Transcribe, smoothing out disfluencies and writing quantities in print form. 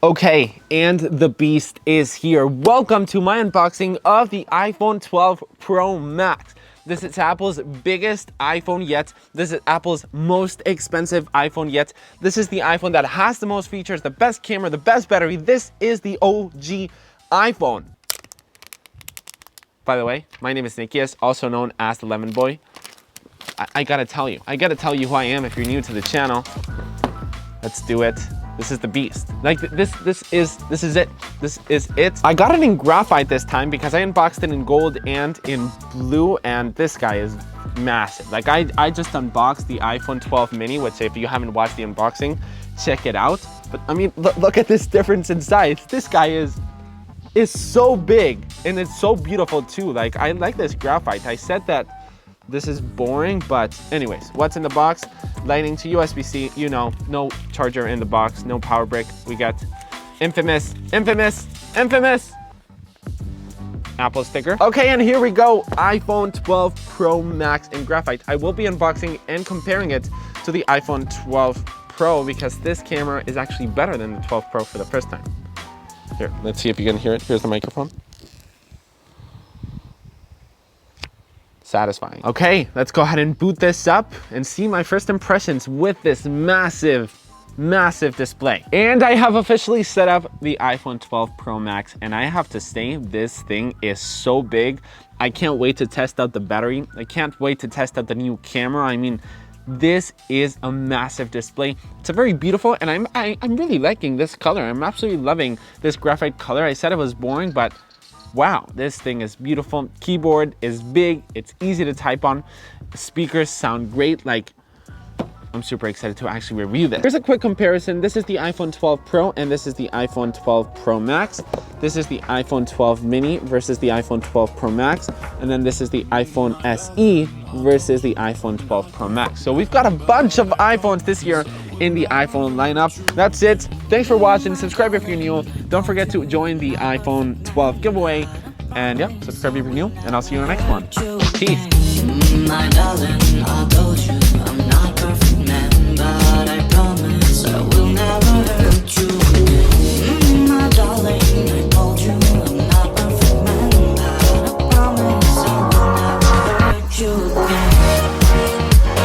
Okay, and the beast is here. Welcome to my unboxing of the iPhone 12 Pro Max. This is Apple's biggest iPhone yet. This is Apple's most expensive iPhone yet. This is the iPhone that has the most features, the best camera, the best battery. This is the OG iPhone. By the way, my name is Elías, also known as the Lemon Boy. I gotta tell you who I am if you're new to the channel. Let's do it. This is the beast. Like this is it. This is it. I got it in graphite this time because I unboxed it in gold and in blue, and this guy is massive. Like I just unboxed the iPhone 12 mini, which if you haven't watched the unboxing, check it out. But I mean, look at this difference in size. This guy is so big and it's so beautiful too. Like I like this graphite. I said that this is boring, but anyways, what's in the box? Lightning to USB-C, you know, no charger in the box, no power brick. We got infamous Apple sticker. Okay, and here we go, iPhone 12 Pro Max in graphite. I will be unboxing and comparing it to the iPhone 12 Pro because this camera is actually better than the 12 Pro for the first time. Here, let's see if you can hear it. Here's the microphone. Satisfying. Okay, let's go ahead and boot this up and see my first impressions with this massive display. And I have officially set up the iPhone 12 Pro Max, and I have to say, this thing is so big. I can't wait to test out the battery. I can't wait to test out the new camera. I mean, this is a massive display. It's a very beautiful, and I'm really liking this color. I'm absolutely loving this graphite color. I said it was boring, but wow, this thing is beautiful. Keyboard is big, it's easy to type on. Speakers sound great. Like, I'm super excited to actually review this. Here's a quick comparison. This is the iPhone 12 Pro and this is the iPhone 12 Pro Max. This is the iPhone 12 mini versus the iPhone 12 Pro Max. And then this is the iPhone SE versus the iPhone 12 Pro Max. So we've got a bunch of iPhones this year in the iPhone lineup. That's it. Thanks for watching. Subscribe if you're new. Don't forget to join the iPhone 12 giveaway. And yeah, subscribe if you're new. And I'll see you in the next one. Peace.